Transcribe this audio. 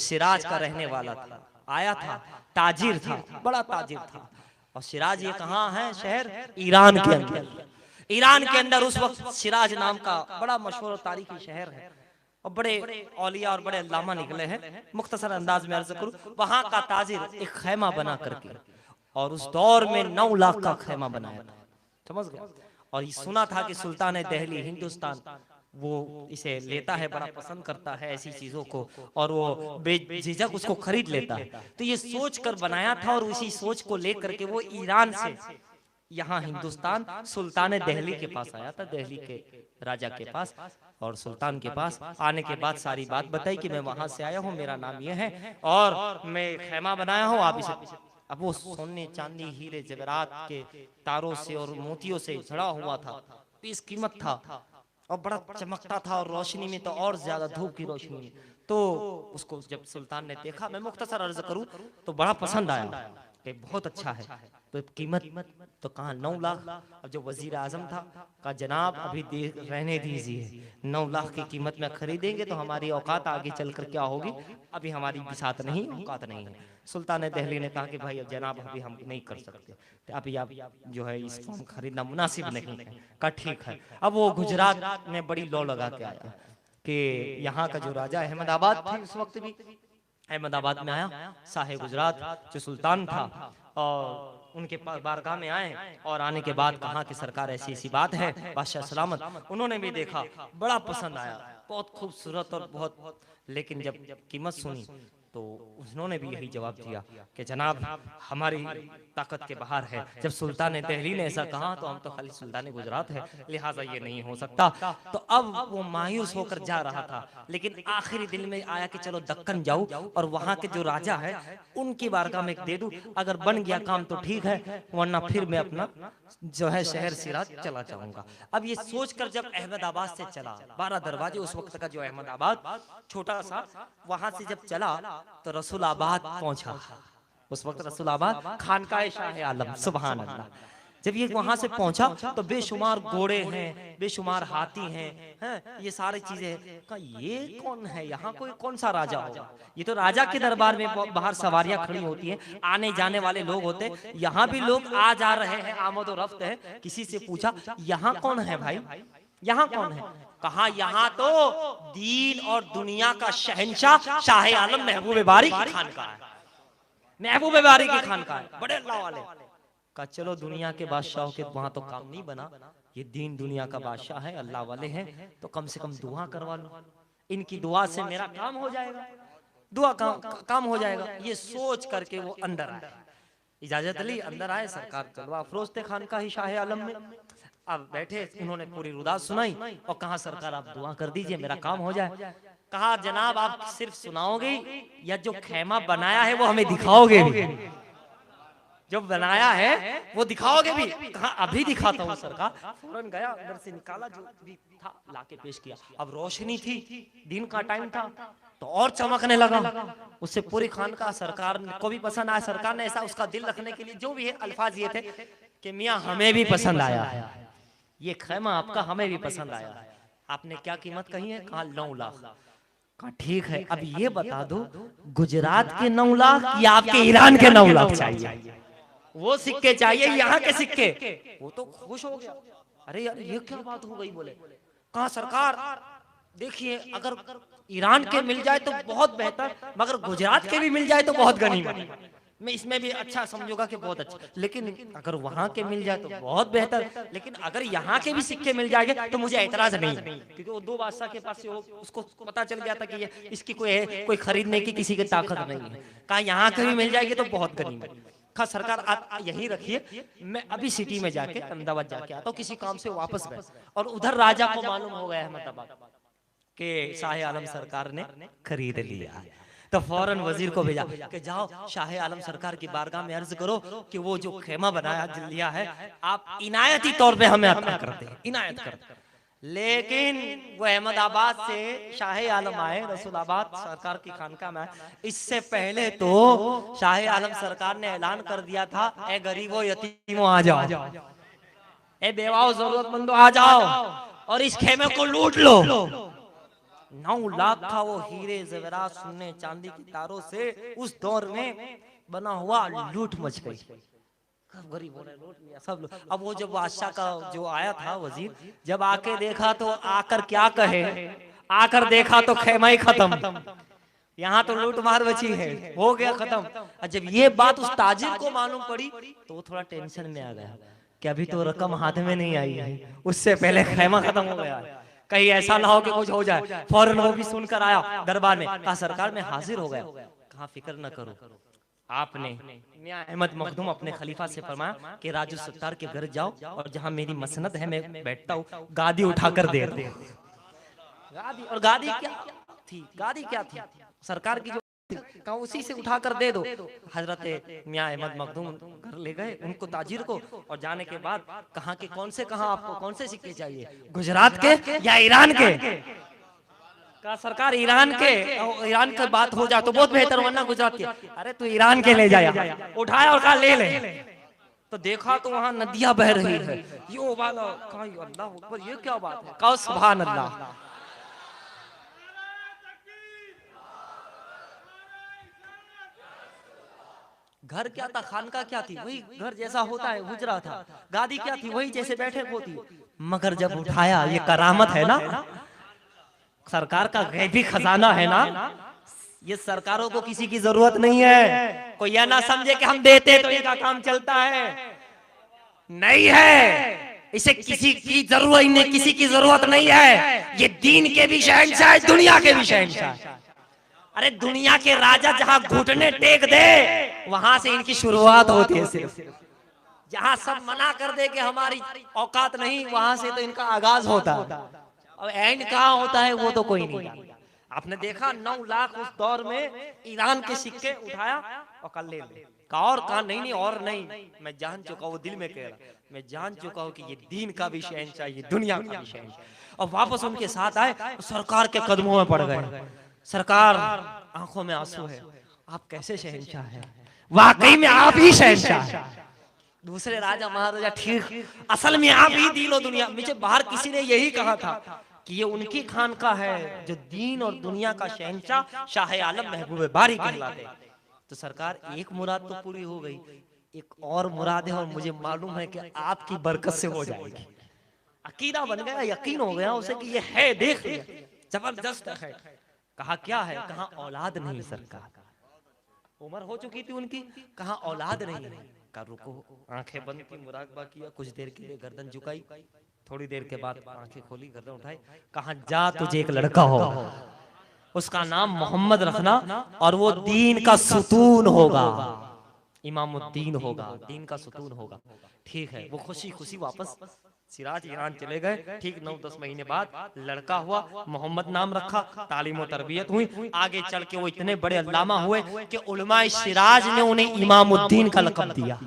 शिराज का रहने वाला था, आया था, ताजिर था, बड़ा ताजिर था। और शिराज ये कहाँ है शहर? ईरान के अंदर। ईरान के अंदर उस वक्त शिराज नाम का बड़ा मशहूर और तारीखी शहर है, और बड़े औलिया और बड़े अल्लामा निकले हैं। मुख्तसर अंदाज में अर्ज करूं, वहां का ताजिर एक खैमा बना करके, और उस दौर में 9 लाख का खैमा बनाया था, समझ गए। और ये सुना था कि सुल्तान दिल्ली हिंदुस्तान वो इसे लेता है, बड़ा पसंद करता है ऐसी चीजों को, और वो बेझिझक उसको खरीद लेता है। तो ये सोच कर बनाया था, और उसी सोच को लेकर के वो ईरान से यहाँ हिंदुस्तान सुल्तान दिल्ली के पास आया था, दिल्ली के राजा के पास और सुल्तान के पास। आने के बाद सारी बात बताई कि मैं वहां से आया हूँ, मेरा नाम यह है, और मैं खैमा बनाया हूँ, आप इसे। अब वो सोने चांदी हीरे जवाहरात के तारों से और मोतियों से जड़ा हुआ था, बेशकीमत था, और बड़ा चमकता था, और रोशनी में तो और ज्यादा, धूप की रोशनी में। तो उसको जब सुल्तान ने देखा, मैं मुख्तसर अर्ज करूं तो बड़ा पसंद आया कि बहुत अच्छा है। तो कीमत तो कहा 9 लाख। अब जो वजीर आजम था कहा जनाब अभी रहने दीजिए, 9 लाख की कीमत में खरीदेंगे तो हमारी औकात आगे चलकर क्या होगी, अभी हमारी बिसात नहीं, औकात नहीं है। सुल्तान दिल्ली ने कहा कि भाई अब जनाब अभी हम नहीं कर सकते, तो अभी आप जो है इस फॉर्म खरीदना मुनासिब नहीं है। कहा ठीक है। अब वो गुजरात में बड़ी लौ लगा के आया कि यहाँ का जो राजा अहमदाबाद थे उस वक्त भी, अहमदाबाद में आया साहे गुजरात जो सुल्तान था, और उनके बारगाह में आए, और आने के बाद कहा कि सरकार ऐसी ऐसी बात है, बादशाह सलामत। उन्होंने भी देखा, बड़ा पसंद आया, बहुत खूबसूरत और बहुत, लेकिन जब कीमत सुनी तो उन्होंने भी यही जवाब दिया कि जनाब हमारी ताकत के बाहर है। जब सुल्तान दिल्ली ने ऐसा कहा तो हम तो खाली सुल्तान गुजरात है, लिहाजा ये नहीं हो सकता। तो अब वो मायूस होकर जा रहा था, लेकिन आखिरी दिल में आया कि चलो दक्कन जाऊं और वहां के जो राजा है उनकी बारगाह में दे दूं, अगर बन गया काम तो ठीक है, वरना फिर मैं अपना जो है शहर सिराज चला जाऊंगा। अब ये सोचकर जब अहमदाबाद से चला, 12 दरवाजे उस वक्त का जो अहमदाबाद छोटा सा, वहां से जब चला तो रसूलाबाद पहुंचा। उस वक्त रसूलाबाद खानकाए शाह आलम, सुभान अल्लाह। जब ये वहां से पहुंचा तो बेशुमार घोड़े हैं, बेशुमार हाथी हैं, ये सारी चीजें। कहा ये कौन है, यहाँ कोई कौन सा राजा होगा? ये तो राजा के दरबार में बाहर सवारियां खड़ी होती हैं, आने जाने वाले लोग होते, यहाँ भी लोग आ जा रहे हैं, आमद और रफ्त है। किसी से पूछा यहाँ कौन है भाई, यहाँ कौन है? कहा यहाँ तो दीन और दुनिया का शहंशाह शाह आलम महबूब बारी की खानका है, महबूब बारी की खानका है, बड़े अल्लाह वाले। कहा चलो दुनिया के बादशाहों के वहां तो काम नहीं बना, ये दीन दुनिया का बादशाह है, अल्लाह वाले हैं, तो कम से कम दुआ करवा लो, इनकी दुआ से मेरा काम हो जाएगा, दुआ काम हो जाएगा। ये सोच करके वो अंदर आए, इजाजत ली, अंदर आए। सरकार चलवा अफरोज थे खानका ही शाह आलम में। अब बैठे, उन्होंने पूरी रुदात सुनाई और कहा सरकार आप दुआ कर दीजिए मेरा काम हो जाए। कहा जनाब आप सिर्फ सुनाओगे या जो खैमा बनाया है वो हमें दिखाओगे भी, जो बनाया है वो दिखाओगे भी? कहा अभी दिखाता हूँ सरकार। फौरन गया, अंदर से निकाला जो भी था लाके पेश किया। अब रोशनी थी, दिन का टाइम था, तो और चमकने लगा। उससे पूरी खानका सरकार को भी पसंद आया। सरकार ने ऐसा उसका दिल रखने के लिए जो भी है अल्फाज ये थे कि मियाँ हमें भी पसंद आया है, ये खैमा आपका हमें भी पसंद आया है। आपने क्या कीमत कही है? कहा 9 लाख। कहा ठीक है, अब ये बता दो गुजरात के 9 लाख या आपके ईरान के 9 लाख चाहिए? वो सिक्के चाहिए, यहाँ के सिक्के। वो तो खुश हो गया, अरे यार ये क्या बात हो गई? बोले कहा सरकार देखिए अगर ईरान के मिल जाए तो बहुत बेहतर, मगर गुजरात के भी मिल जाए तो बहुत गनीमत। मैं इसमें भी अच्छा समझूंगा कि बहुत अच्छा, लेकिन अगर वहां के मिल जाए तो बहुत बेहतर, लेकिन अगर यहाँ के भी सिक्के मिल जाएंगे तो मुझे ऐतराज नहीं, क्योंकि वो 2 बादशाह के पास से उसको पता चल गया था कि ये इसकी कोई खरीदने की किसी की ताकत नहीं है। कहा यहाँ के भी मिल जाएगी तो बहुत गनीमत। कहा सरकार आप यही रखिए, मैं अभी सिटी में जाके अहमदाबाद जाके आता हूँ, किसी काम से वापस गए। और उधर राजा को मालूम हो गया अहमदाबाद के शाह आलम सरकार ने खरीद लिया, तो फौरन वजीर को भेजा कि जाओ शाह आलम सरकार की बारगाह में अर्ज करो कि वो जो खेमा बनाया लिया है आप इनायती तौर पे हमें अता करते हैं, इनायत करते। लेकिन वो अहमदाबाद से शाह आलम आए, रसूलाबाद सरकार की खानका में। इससे पहले तो शाह आलम सरकार ने ऐलान कर दिया था, ए गरीबों यतीमों आ जाओ, ए बेवाओं जरूरतमंदों आ जाओ और इस खेमे को लूट लो। 9 लाख था वो हीरे ज़ेवरात सोने चांदी की तारों से उस दौर में बना हुआ, लूट मच गई। गरीबों ने लूट लिया सब लोग। अब वो जब बादशाह का जो आया था वजीर, जब आके देखा तो आकर क्या कहे, आकर देखा तो खेमा ही खत्म, यहाँ तो लूट मार बची है, हो गया खत्म। और जब ये बात उस ताजिर को मालूम पड़ी तो वो थोड़ा टेंशन में आ गया कि अभी तो रकम हाथ में नहीं आई है, उससे पहले खेमा खत्म हो गया, कहीं ऐसा ना हो कि कुछ हो जाए। फौरन वो भी सुनकर आया दरबार में, कहा सरकार मैं हाजिर हो गया। कहा फिक्र न करो, आपने मियां अहमद मखदूम अपने खलीफा से फरमाया कि राजू सत्तार के घर जाओ और जहां मेरी मसनद है मैं बैठता हूँ, गादी उठाकर दे दो। गादी, और गादी क्या थी, गादी क्या थी सरकार की जो कहा उसी से उठाकर दे दो। हजरत मियां अहमद मखदूम घर ले गए उनको, ताजिर को, और जाने के बाद कहा कि कौन से, कहा आपको कौन से सिक्के चाहिए, गुजरात के या ईरान के? कहा सरकार ईरान के, ईरान की बात हो जाए तो बहुत बेहतर, वरना गुजरात के। अरे तू ईरान के ले जाया, उठाया और कहा ले ले। तो देखा तो वहां नदियां बह रही है, यो वाला, कहा अल्लाह अकबर, ये क्या बात है, कहा सुभान अल्लाह। घर क्या था, खानका क्या थी, वही घर जैसा होता है, हुजरा था। गादी क्या थी, वही जैसे बैठे होती। मगर जब उठाया, ये करामत है ना, सरकार का गैबी खजाना है ना, ये सरकारों को किसी की जरूरत नहीं है। कोई यह ना समझे कि हम देते तो इनका काम चलता है, नहीं है, इसे किसी की जरूरत नहीं, किसी की जरूरत नहीं है। ये दीन के भी शहंशाह है, दुनिया के भी शहंशाह। अरे दुनिया के राजा जहां घुटने टेक दे वहां से इनकी शुरुआत होती है। सिर्फ जहां सब मना कर दे कि हमारी औकात नहीं, वहां से तो इनका आगाज होता है। अब एंड कहाँ होता है वो तो कोई नहीं जानता। आपने देखा 9 लाख उस दौर में ईरान के सिक्के उठाया और कल ले ले, कहा और कहा नहीं नहीं और नहीं, मैं जान चुका हूँ, दिल में कह रहा, मैं जान चुका हूँ कि ये दीन का भी शहंशाह, ये दुनिया का भी शहंशाह। और वापस उनके साथ आए तो सरकार के कदमों में पड़ गए। सरकार आंखों में आंसू है, आप कैसे शहंशाह हैं, वाकई में आप ही शहंशाह हैं। दूसरे राजा महाराजा ठीक, असल में आप ही दिलो दुनिया। मुझे बाहर किसी ने यही कहा था कि ये उनकी खानका है जो दीन और दुनिया का शहंशाह शाह आलम महबूब बारी कहलाते। तो सरकार एक मुराद तो पूरी हो गई, एक और मुराद है और मुझे मालूम है कि आपकी बरकत से हो जाएगी। अकीदा बन गया, यकीन हो गया उसे कि ये है, देख लिया, जबरदस्त है। कहा क्या है, कहा औलाद नहीं सरकार, उम्र हो चुकी थी उनकी, कहा औलाद नहीं है। का रुको, आंखें बंद की, मुराकबा किया, कुछ देर के लिए गर्दन झुकाई, थोड़ी देर के बाद आंखें खोली, गर्दन उठाई, कहा जा तुझे एक लड़का हो, उसका नाम मोहम्मद रखना और वो दीन का सुतून होगा, इमामुद्दीन होगा, दीन का सुतून होगा। ठीक है, वो खुशी खुशी वापस सिराज ईरान चले गए। ठीक 9-10 महीने बाद लड़का हुआ, मोहम्मद नाम रखा, तालीम और तरबियत हुई। आगे चल के वो इतने बड़े अल्लामा हुए कि उलमा सिराज ने उन्हें इमामुद्दीन का लक़ब दिया।